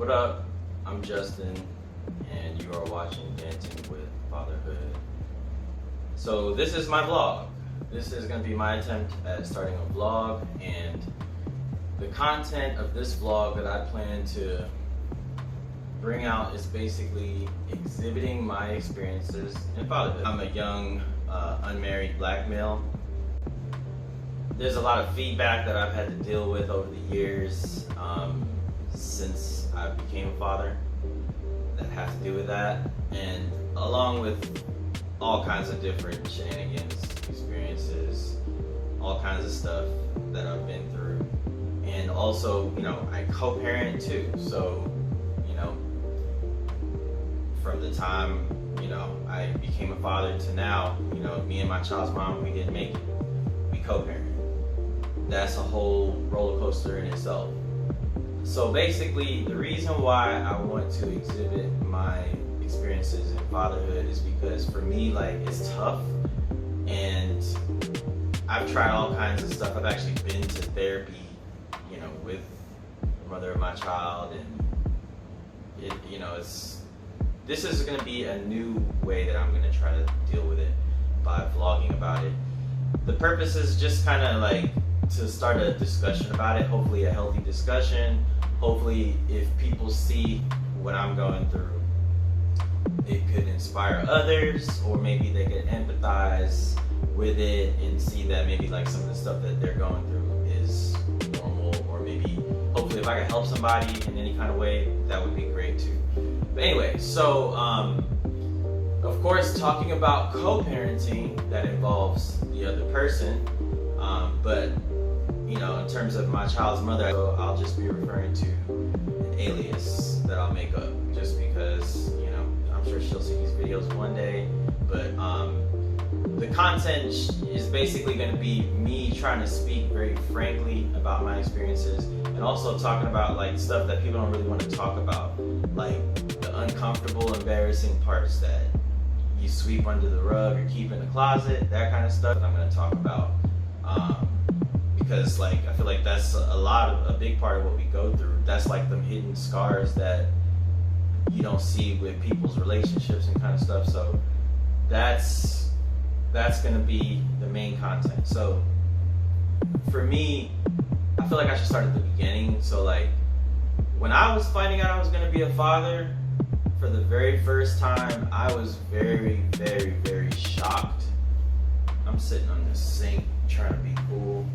What up? I'm Justin, and you are watching Dancing with Fatherhood. So this is my vlog. This is going to be my attempt at starting a vlog, and the content of this vlog that I plan to bring out is basically exhibiting my experiences in fatherhood. I'm a young, unmarried black male. There's a lot of feedback that I've had to deal with over the years since I became a father that have to do with that, and along with all kinds of different shenanigans, experiences, all kinds of stuff that I've been through. And also, I co-parent too, so, from the time, I became a father to now, me and my child's mom, we didn't make it. We co-parent. That's a whole roller coaster in itself. So basically, the reason why I want to exhibit my experiences in fatherhood is because for me, it's tough, and I've tried all kinds of stuff. I've actually been to therapy, with the mother of my child, and this is going to be a new way that I'm going to try to deal with it by vlogging about it. The purpose is just kind of to start a discussion about it, hopefully a healthy discussion. Hopefully if people see what I'm going through, it could inspire others, or maybe they could empathize with it and see that maybe some of the stuff that they're going through is normal, or maybe hopefully if I could help somebody in any kind of way, that would be great too. But anyway, so of course talking about co-parenting, that involves the other person, but in terms of my child's mother, I'll just be referring to an alias that I'll make up, just because, I'm sure she'll see these videos one day. But the content is basically going to be me trying to speak very frankly about my experiences, and also talking about stuff that people don't really want to talk about, the uncomfortable, embarrassing parts that you sweep under the rug or keep in the closet, that kind of stuff that I'm going to talk about. Because I feel like that's a big part of what we go through. That's them hidden scars that you don't see with people's relationships and kind of stuff. So that's gonna be the main content. So for me, I feel like I should start at the beginning. So when I was finding out I was gonna be a father for the very first time, I was very, very, very shocked. I'm sitting on the sink trying to be cool,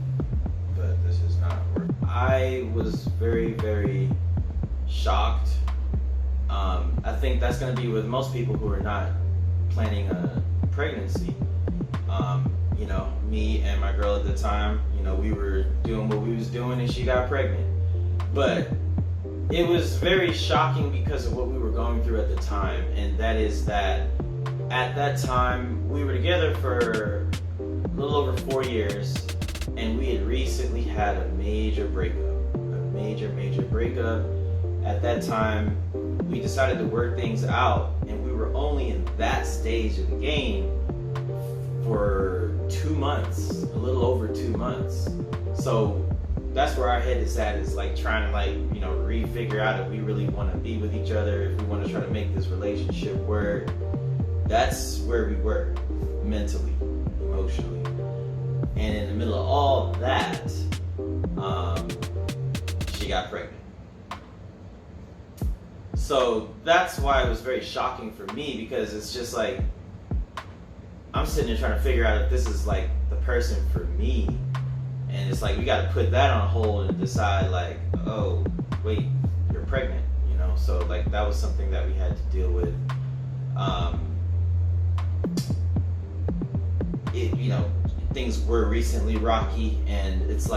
but this is not working. I was very, very shocked. I think that's going to be with most people who are not planning a pregnancy. Me and my girl at the time, we were doing what we was doing, and she got pregnant. But it was very shocking because of what we were going through at the time, and that is that at that time we were together for a little over 4 years, and we had recently had a major breakup. At that time, we decided to work things out, and we were only in that stage of the game for 2 months, a little over 2 months. So that's where our head is at, is trying to re-figure out if we really want to be with each other, if we want to try to make this relationship work. That's where we were, mentally, emotionally. And in the middle of all that, she got pregnant. So that's why it was very shocking for me, because it's just I'm sitting there trying to figure out if this is the person for me. And it's we got to put that on hold and decide oh, wait, you're pregnant, So that was something that we had to deal with. Things were recently rocky, and it's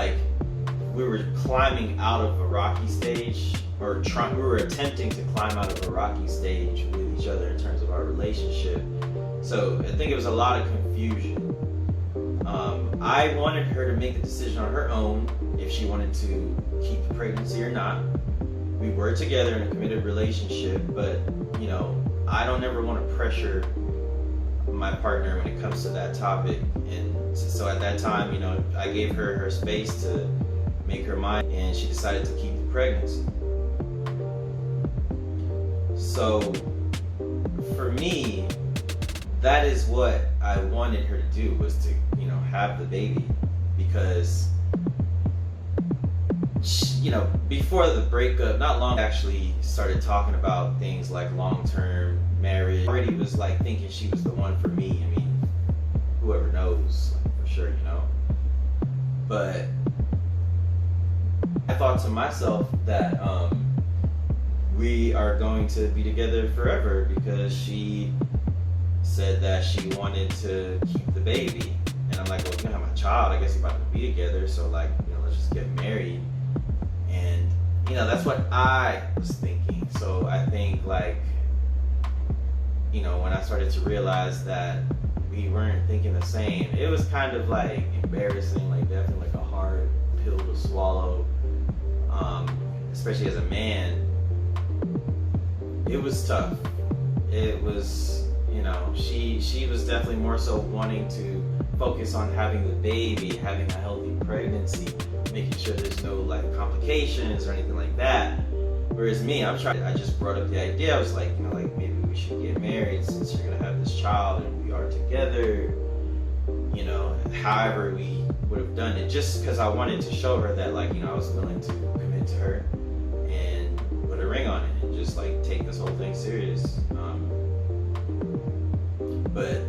we were climbing out of a rocky stage, or we were attempting to climb out of a rocky stage with each other in terms of our relationship. So I think it was a lot of confusion. I wanted her to make the decision on her own if she wanted to keep the pregnancy or not. We were together in a committed relationship, but I don't ever want to pressure my partner when it comes to that topic. And so at that time, I gave her her space to make her mind, and she decided to keep the pregnancy. So for me, that is what I wanted her to do, was to, you know, have the baby, because she, you know, before the breakup, not long, actually started talking about things like long-term marriage. I already was like thinking she was the one for me. I mean, whoever knows, like, for sure, you know. But I thought to myself that we are going to be together forever, because she said that she wanted to keep the baby. And I'm like, well, you're gonna have my child, I guess you're about to be together, so like, you know, let's just get married. And, you know, that's what I was thinking. So I think, like, you know, when I started to realize that we weren't thinking the same, it was kind of like embarrassing, like definitely like a hard pill to swallow, especially as a man. It was tough. It was, you know, she was definitely more so wanting to focus on having the baby, having a healthy pregnancy, making sure there's no like complications or anything like that. Whereas me, I just brought up the idea. I was like, you know, like maybe we should get married since you're gonna have this child and we are together. You know, however we would have done it, just because I wanted to show her that, like, you know, I was willing to commit to her and put a ring on it and just like take this whole thing serious. But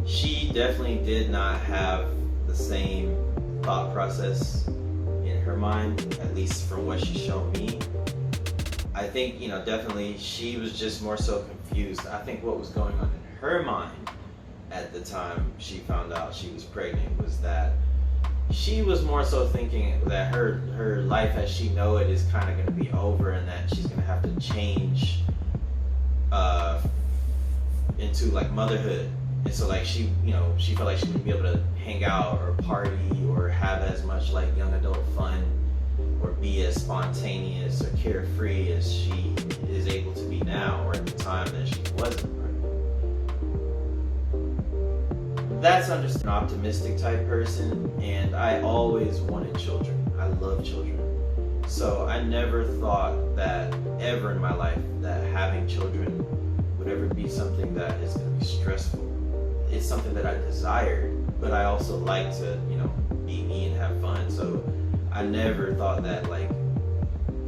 she definitely did not have the same thought process in her mind, at least from what she showed me. I think, you know, definitely she was just more so confused. I think what was going on in her mind at the time she found out she was pregnant was that she was more so thinking that her life as she know it is kind of going to be over, and that she's going to have to change into like motherhood. And so like she, you know, she felt like she wouldn't be able to hang out or party or have as much like young adult fun or be as spontaneous or carefree as she is able to be now, or at the time that she wasn't. That's an optimistic type person, and I always wanted children. I love children. So I never thought that ever in my life that having children would ever be something that is going to be stressful. It's something that I desire, but I also like to, you know, be me and have fun. So I never thought that like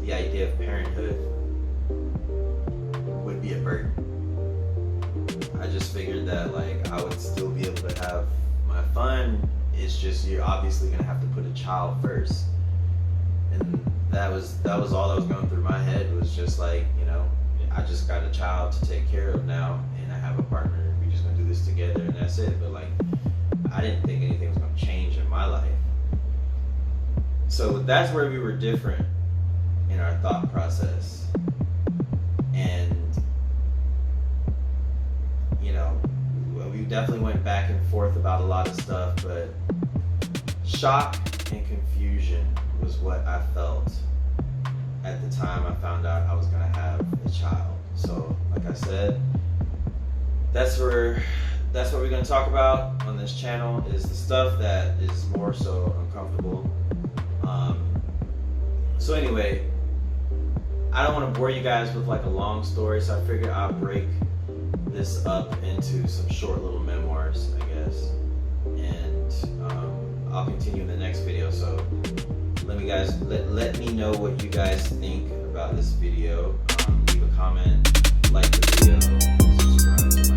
the idea of parenthood would be a burden. I just figured that like I would still be able to have my fun. It's just you're obviously gonna have to put a child first, and that was all that was going through my head, was just like, you know, I just got a child to take care of now, and I have a partner. We're just gonna do this together, and that's it. But like, I didn't think anything was gonna change in my life. So that's where we were different in our thought process. And, you know, we definitely went back and forth about a lot of stuff, but shock and confusion was what I felt at the time I found out I was gonna have a child. So, like I said, that's what we're gonna talk about on this channel, is the stuff that is more so uncomfortable. So anyway, I don't want to bore you guys with like a long story, so I figured I'll break this up into some short little memoirs, I guess, and I'll continue in the next video. So let me know what you guys think about this video. Leave a comment, like the video, subscribe to my